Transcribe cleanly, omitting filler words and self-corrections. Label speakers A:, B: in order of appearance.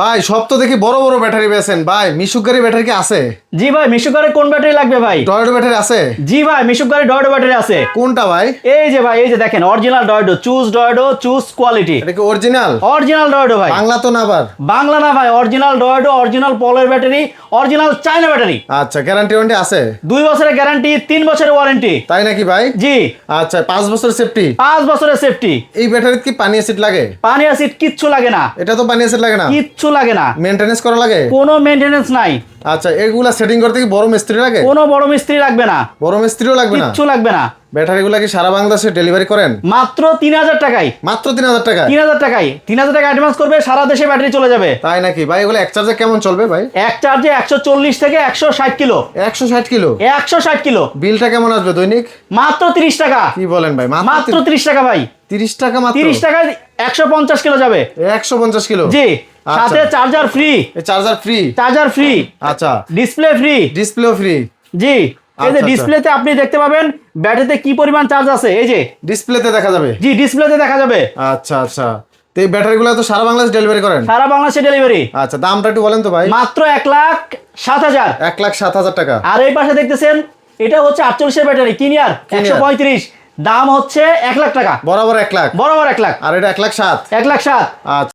A: ভাই সব তো দেখি বড় বড় ব্যাটারি বেছেন ভাই, মিশুক গাড়ি ব্যাটারি কি আছে?
B: জি ভাই, মিশুক গাড়ি কোন ব্যাটারি লাগবে ভাই?
A: টয়োটা ব্যাটারি আছে?
B: জি ভাই, মিশুক গাড়ি ডয়ডো ব্যাটারি আছে।
A: কোনটা ভাই?
B: এই যে ভাই, এই যে দেখেন অরিজিনাল ডয়ডো, চুজ কোয়ালিটি।
A: এটা কি অরিজিনাল?
B: অরিজিনাল ডয়ডো ভাই।
A: বাংলা তো না আবার?
B: বাংলা না ভাই, অরিজিনাল ডয়ডো, অরিজিনাল পলের ব্যাটারি, অরিজিনাল চায়না ব্যাটারি।
A: আচ্ছা, গ্যারান্টি ওয়ারেন্টি আছে?
B: 2 বছরের গ্যারান্টি, 3 বছরের ওয়ারেন্টি।
A: তাই নাকি ভাই?
B: জি।
A: আচ্ছা, 5 বছর সেফটি?
B: 5 বছরের সেফটি।
A: এই ব্যাটারিতে কি পানি অ্যাসিড লাগে?
B: পানি অ্যাসিড কিচ্ছু লাগে না।
A: এটা তো পানি অ্যাসিড লাগে না?
B: কিচ্ছু লাগে না।
A: মেইনটেনেন্স করা লাগে?
B: কোনো মেইনটেনেন্স নাই।
A: আচ্ছা, এগুলা সেটিং করতে কি বড় মিস্ত্রি লাগে?
B: কোনো বড় মিস্ত্রি লাগবে না।
A: বড় মিস্ত্রিও লাগবে না?
B: কিচ্ছু লাগবে না।
A: ব্যাটারিগুলা কি সারা বাংলাদেশে ডেলিভারি করেন?
B: মাত্র 3000 টাকায়।
A: মাত্র 3000 টাকা?
B: 3000 টাকায়, 3000 টাকা অ্যাডভান্স করবে, সারা দেশে ব্যাটারি চলে যাবে।
A: তাই নাকি ভাই? এগুলো এক চার্জে কেমন চলবে ভাই?
B: এক চার্জে 140 থেকে 160 কিলো।
A: 160 কিলো?
B: 160 কিলো।
A: বিলটা কেমন আসবে দৈনিক?
B: মাত্র 30 টাকা।
A: কি বলেন ভাই?
B: মাত্র 30 টাকা ভাই।
A: 30 টাকা মাত্র?
B: 30 টাকায় 150 কিলো যাবে।
A: 150 কিলো?
B: জি।
A: আচ্ছা।
B: সাথে charger free.
A: Charger free?
B: Charger free.
A: আচ্ছা।
B: Display free.
A: ডিসপ্লেও ফ্রি?
B: জি। এই যে
A: আচ্ছা,
B: ডিসপ্লেতে আপনি দেখতে পাবেন ব্যাটারিতে কি পরিমাণ চার্জ আছে, এই যে
A: ডিসপ্লেতে দেখা যাবে?
B: জি, ডিসপ্লেতে দেখা যাবে।
A: আচ্ছা আচ্ছা। তো এই ব্যাটারিগুলো তো সারা বাংলাদেশ ডেলিভারি করেন?
B: সারা বাংলাদেশে ডেলিভারি।
A: আচ্ছা, দামটা একটু বলেন তো ভাই।
B: মাত্র 1,07,000।
A: 1,07,000 টাকা?
B: আর এই পাশে দেখতেছেন এটা হচ্ছে 48 এর ব্যাটারি, কিনিয়ার 135, দাম হচ্ছে 1 লাখ টাকা।
A: বরাবর 1 লাখ?
B: বরাবর 1 লাখ।
A: আর এটা 1,07,000?
B: 1,07,000।
A: আচ্ছা।